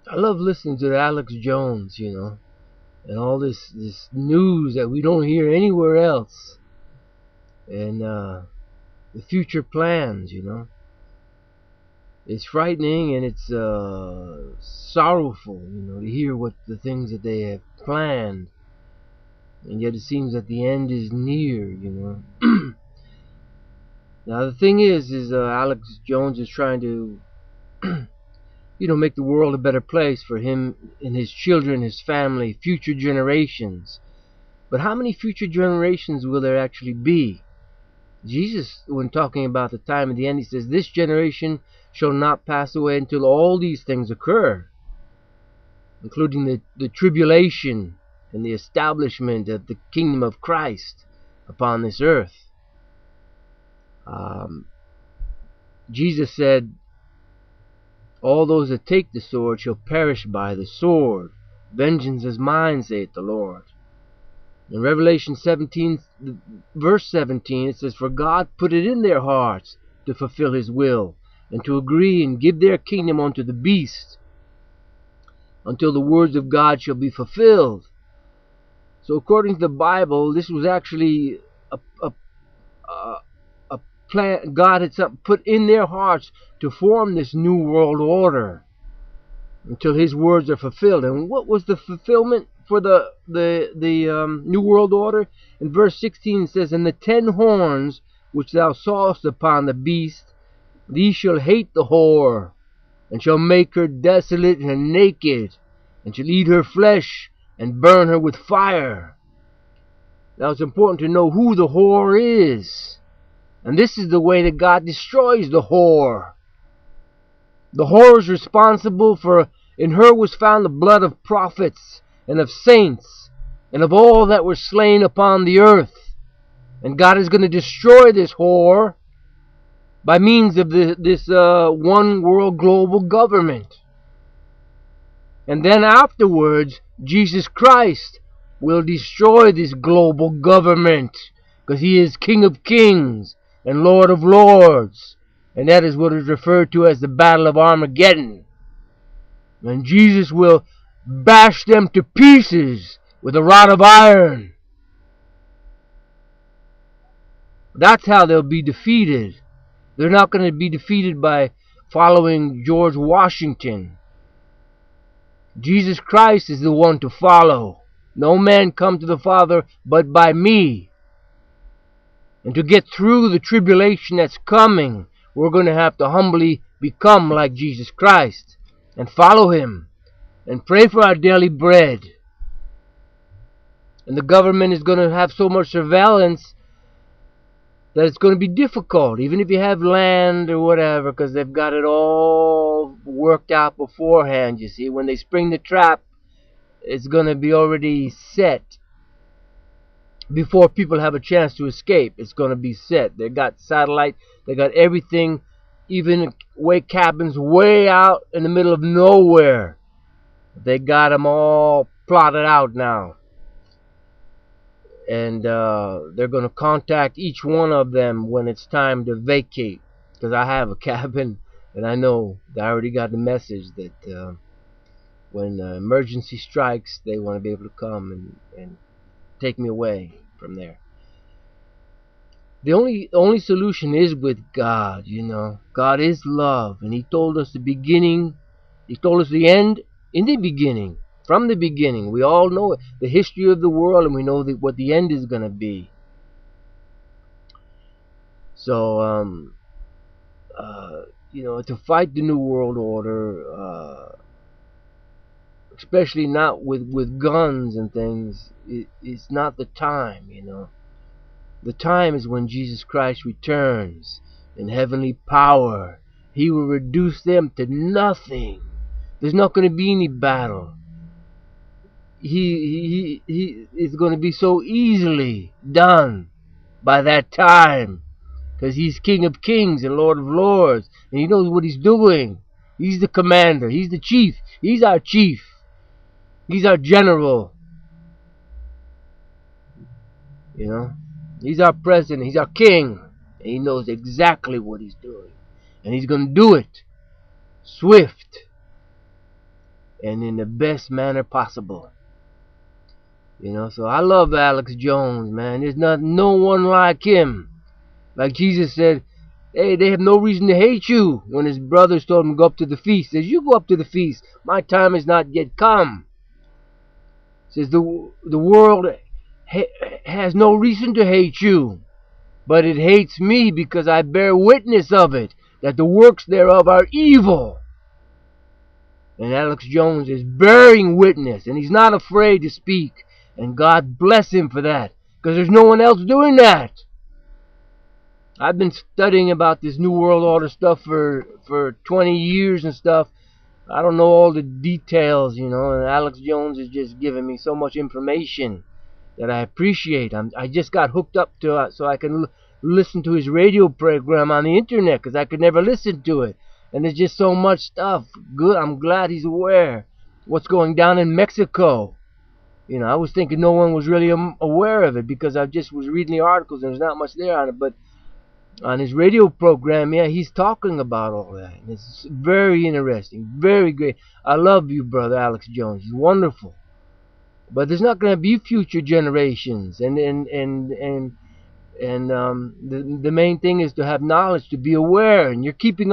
I love listening to Alex Jones, and all this news that we don't hear anywhere else, and the future plans. It's frightening and it's sorrowful, to hear what the things that they have planned, and yet it seems that the end is near. Now the thing is Alex Jones is trying to, make the world a better place for him and his children, his family, future generations. But how many future generations will there actually be? Jesus, when talking about the time of the end, he says, "This generation shall not pass away until all these things occur," including the tribulation and the establishment of the kingdom of Christ upon this earth. Jesus said, "All those that take the sword shall perish by the sword. Vengeance is mine, saith the Lord." In Revelation 17, verse 17, it says, "For God put it in their hearts to fulfill his will, and to agree and give their kingdom unto the beast, until the words of God shall be fulfilled." So according to the Bible, this was actually a plan God had put in their hearts to form this new world order until his words are fulfilled. And what was the fulfillment for the new world order? In verse 16 it says, "And the 10 horns which thou sawest upon the beast, these shall hate the whore, and shall make her desolate and naked, and shall eat her flesh, and burn her with fire." Now it's important to know who the whore is. And this is the way that God destroys the whore. The whore is responsible for, in her was found the blood of prophets and of saints and of all that were slain upon the earth. And God is going to destroy this whore by means of this one world global government. And then afterwards, Jesus Christ will destroy this global government, because he is King of Kings and Lord of Lords. And that is what is referred to as the Battle of Armageddon. And Jesus will bash them to pieces with a rod of iron. That's how they'll be defeated. They're not going to be defeated by following George Washington. Jesus Christ is the one to follow. "No man come to the Father but by me." And to get through the tribulation that's coming, we're going to have to humbly become like Jesus Christ and follow him and pray for our daily bread. And the government is going to have so much surveillance that it's going to be difficult, even if you have land or whatever, because they've got it all worked out beforehand. You see, when they spring the trap, it's going to be already set. Before people have a chance to escape, it's going to be set. They got satellite, they got everything, even cabins way out in the middle of nowhere. They got them all plotted out now. And they're going to contact each one of them when it's time to vacate. Because I have a cabin, and I know I already got the message that when emergency strikes, they want to be able to come and take me away from there. The only solution is with God. God is love, and he told us the beginning. He told us the end in the beginning. From the beginning, we all know it, the history of the world, and we know what the end is going to be. So, to fight the New World Order, especially not with guns and things, it's not the time. The time is when Jesus Christ returns in heavenly power. He will reduce them to nothing. There's not going to be any battle. He is going to be so easily done by that time, because he's King of Kings and Lord of Lords, and he knows what he's doing. He's the commander. He's the chief. He's our chief. He's our general. He's our president. He's our king, and he knows exactly what he's doing, and he's going to do it swift. and in the best manner possible. So I love Alex Jones, man. There's no one like him. Like Jesus said, hey, they have no reason to hate you. When his brothers told him to go up to the feast, he says, you go up to the feast. My time has not yet come. He says the world has no reason to hate you, but it hates me because I bear witness of it, that the works thereof are evil. And Alex Jones is bearing witness, and he's not afraid to speak. And God bless him for that, because there's no one else doing that. I've been studying about this New World Order stuff for 20 years and stuff. I don't know all the details, and Alex Jones is just giving me so much information that I appreciate. I just got hooked up to it so I can listen to his radio program on the internet, because I could never listen to it. And there's just so much stuff. Good. I'm glad he's aware what's going down in Mexico. I was thinking no one was really aware of it, because I just was reading the articles and there's not much there on it. But on his radio program, yeah, he's talking about all that. And it's very interesting, very great. I love you, brother Alex Jones. He's wonderful. But there's not going to be future generations, and the main thing is to have knowledge, to be aware, and you're keeping